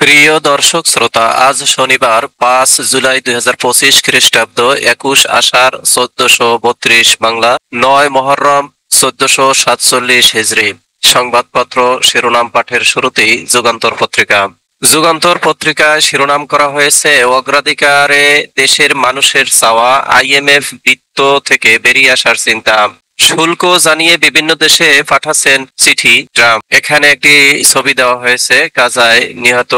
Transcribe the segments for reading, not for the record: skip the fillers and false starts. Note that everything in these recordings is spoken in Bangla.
প্রিয় দর্শক শ্রোতা, আজ শনিবার 5 জুলাই 2025 খ্রিস্টাব্দ, 21 আষাঢ় 1432 বাংলা, 9 মহররম 1447 হিজরি। সংবাদপত্র শিরোনাম পাঠের শুরুতেই যুগান্তর পত্রিকা। যুগান্তর পত্রিকায় শিরোনাম করা হয়েছে, অগ্রাধিকারে দেশের মানুষের চাওয়া, IMF বিত্ত থেকে বেরিয়ে আসার চিন্তা। শুল্ক জানিয়ে বিভিন্ন দেশে পাঠাচ্ছেন চিঠি ট্রাম্প। এখানে একটি ছবি দেওয়া হয়েছে গাজায় নিহত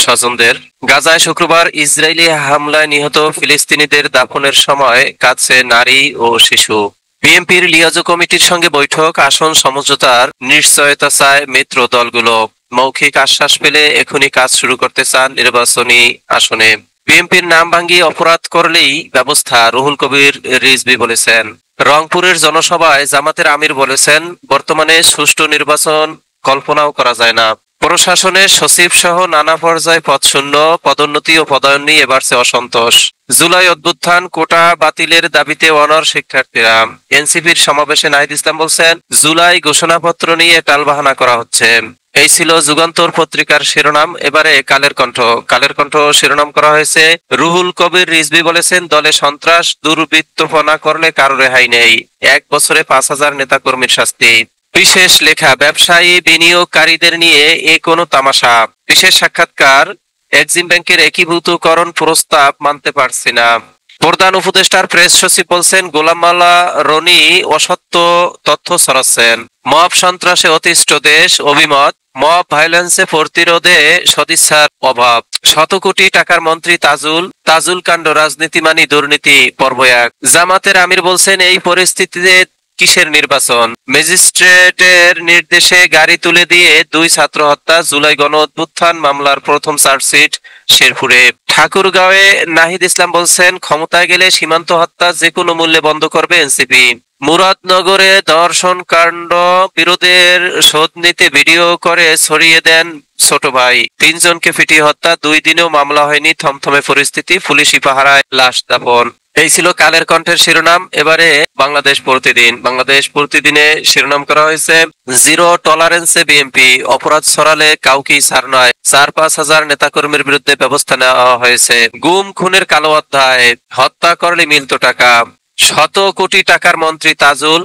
স্বজনদের। গাজায় শুক্রবার ইসরায়েলি হামলায় নিহত ফিলিস্তিনিদের দাফনের সময় কাঁদছে নারী ও শিশু। বিএনপির লিয়াজো কমিটির সঙ্গে বৈঠক, আসন সমঝোতার নিশ্চয়তা চায় মিত্র দলগুলো। মৌখিক আশ্বাস পেলে এখনই কাজ শুরু করতে চান নির্বাচনী আসনে। বিএনপির নাম ভাঙিয়ে অপরাধ করলেই ব্যবস্থা, রুহুল কবির রিজভী বলেছেন। রংপুরের জনসভায় জামাতের আমির বলেছেন, বর্তমানে সুষ্ঠু নির্বাচন কল্পনাও করা যায় না। প্রশাসনের সচিব সহ নানা পর্যায়ে পদশূন্য, পদোন্নতি ও পদায়ন নিয়ে বাড়ছে অসন্তোষ। জুলাই অভ্যুত্থান কোটা বাতিলের দাবিতে অনড় শিক্ষার্থীরা। এনসিপির সমাবেশে নাহিদ ইসলাম বলছেন, জুলাই ঘোষণাপত্র নিয়ে টালবাহানা করা হচ্ছে। এই ছিল যুগান্তর পত্রিকার শিরোনাম। এবারে কালের কণ্ঠ। কালের কণ্ঠ শিরোনাম করা হয়েছে, রুহুল কবির রিজভী বলেছেন, দলে সন্ত্রাস দুর্বৃত্তপনা করলে কারো রেহাই নেই। 1 বছরে 5,000 নেতাকর্মীর শাস্তি। বিশেষ লেখা, ব্যবসায়ী বিনিয়োগকারীদের নিয়ে এ কোনো তামাশা। বিশেষ সাক্ষাৎকার, এক্সিম ব্যাংকের একীভূতকরণ প্রস্তাব মানতে পারছি না। প্রধান উপদেষ্টার প্রেস সচিব বলছেন, গোলাম মাওলা রনি অসত্য তথ্য ছড়াচ্ছেন। মব সন্ত্রাসে অতিষ্ঠ দেশ, অভিমত। মব ভায়োলেন্সে প্রতিরোধে সদিচ্ছার অভাব। 100 কোটি টাকার মন্ত্রী তাজুল কাণ্ড রাজনীতি মানি দুর্নীতি, পর্ব 1। জামাতের আমির বলছেন, এই পরিস্থিতিতে কিসের নির্বাচন? ম্যাজিস্ট্রেটের নির্দেশে গাড়ি তুলে দিয়ে 2 ছাত্র হত্যা, জুলাই গণ অভ্যুত্থান মামলার প্রথম চার্জশিট শেরপুরে। ঠাকুরগাঁওয়ে নাহিদ ইসলাম বলছেন, ক্ষমতায় গেলে সীমান্ত হত্যা যে কোনো মূল্যে বন্ধ করবে এনসিপি। মুরাদনগরে ধর্ষণ কাণ্ড, বিরোধের শোধ নিতে ভিডিও করে ছড়িয়ে দেন ছোট ভাই। 3 জনকে পিটিয়ে হত্যা, 2 দিনেও মামলা হয়নি, থমথমে পরিস্থিতি, পুলিশি পাহারায় লাশ দাফন। এই ছিল কালের কণ্ঠের শিরোনাম। এবারে বাংলাদেশ প্রতিদিন। বাংলাদেশ প্রতিদিনে শিরোনাম করা হয়েছে, জিরো টলারেন্সে বিএনপি, অপরাধ ছড়ালে কাউকেই ছাড় নয়। 4-5 হাজার নেতাকর্মীর বিরুদ্ধে ব্যবস্থা নেওয়া হয়েছে। গুম খুনের কালো অধ্যায়, হত্যা করলে মিলত টাকা। 100 কোটি টাকার মন্ত্রী তাজুল,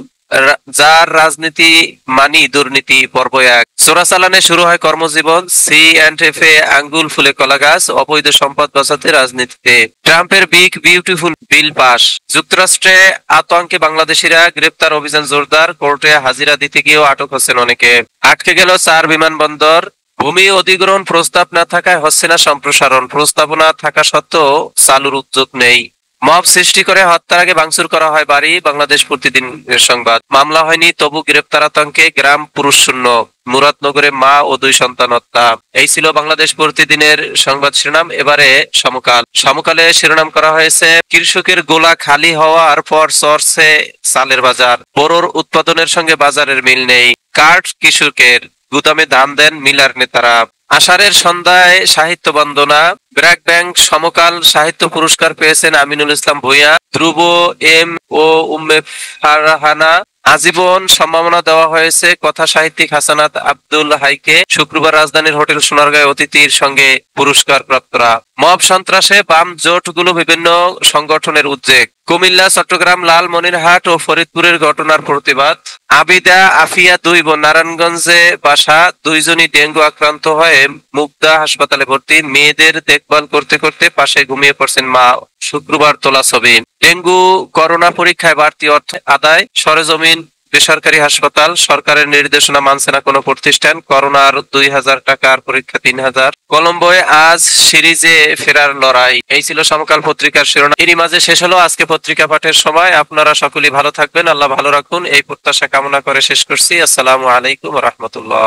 যার রাজনীতি মানি দুর্নীতি, পর্ব 1। চোরাচালানে শুরু হয় কর্মজীবন, C&F এ আঙ্গুল ফুলে কলা গাছ, অবৈধ সম্পদ বাঁচাতে রাজনীতিতে। ট্রাম্পের বিগ বিউটিফুল বিল পাস। যুক্তরাষ্ট্রে আতঙ্কে বাংলাদেশিরা, গ্রেপ্তার অভিযান জোরদার, কোর্টে হাজিরা দিতে গিয়েও আটক হচ্ছেন অনেকে। আটকে গেল 4 বিমানবন্দর। ভূমি অধিগ্রহণ প্রস্তাব না থাকায় হচ্ছে না সম্প্রসারণ, প্রস্তাবনা থাকা সত্ত্বেও চালুর উদ্যোগ নেই। মব সৃষ্টি করে হত্যার আগে ভাঙচুর করা হয় বাড়ি, বাংলাদেশ প্রতিদিনের সংবাদ। মামলা হয়নি, তবু গ্রেপ্তার আতঙ্কে গ্রাম পুরুষ শূন্য। মুরাদনগরে মা ও 2 সন্তান হত্যা। এই ছিল বাংলাদেশ প্রতিদিনের সংবাদ শিরোনাম। এবারে সমকাল। সমকালে শিরোনাম করা হয়েছে, কৃষকের গোলা খালি হওয়ার পর চড়ছে চালের বাজার। বোরোর উৎপাদনের সঙ্গে বাজারের মিল নেই। কাঠ কৃষকের, গুদামে ধান দেন মিলার নেতারা। আষাঢ়ের সন্ধ্যায় সাহিত্য বন্দনা। ব্র্যাক ব্যাংক সমকাল সাহিত্য পুরস্কার পেয়েছেন আমিনুল ইসলাম ভূঁইয়া, ধ্রুব এম ও উম্মে ফারহানা। আজীবন সম্মাননা দেওয়া হয়েছে কথা সাহিত্যিক হাসানাত আব্দুল হাইকে। শুক্রবার রাজধানীর হোটেল সোনারগাঁয়ে অতিথির সঙ্গে পুরস্কার প্রাপ্তরা। মব সন্ত্রাসে বাম জোটগুলো বিভিন্ন সংগঠনের উদ্বেগ। কুমিল্লা, চট্টগ্রাম, লালমনিরহাট ও ফরিদপুরের ঘটনার প্রতিবাদ। আবিদা আফিয়া 2 বোন, নারায়ণগঞ্জে বাসা, 2 জনই ডেঙ্গু আক্রান্ত হয়ে মুগদা হাসপাতালে ভর্তি। মেয়েদের দেখভাল করতে করতে পাশে ঘুমিয়ে পড়ছেন মা। শুক্রবার তোলা ছবি। ডেঙ্গু করোনা পরীক্ষায় বাড়তি অর্থ আদায়, সরেজমিন বেসরকারি হাসপাতাল। সরকারের নির্দেশনা মানছে না কোনো প্রতিষ্ঠান। করোনার 2,000 টাকার পরীক্ষা 3,000। কলম্বোয় আজ সিরিজে ফেরার লড়াই। এই ছিল সমকাল পত্রিকার শিরোনাম। এরই মাঝে শেষ হলো আজকে পত্রিকা পাঠের সময়। আপনারা সকলেই ভালো থাকবেন, আল্লাহ ভালো রাখুন, এই প্রত্যাশা কামনা করে শেষ করছি। আসসালামু আলাইকুম ওয়া রাহমাতুল্লাহ।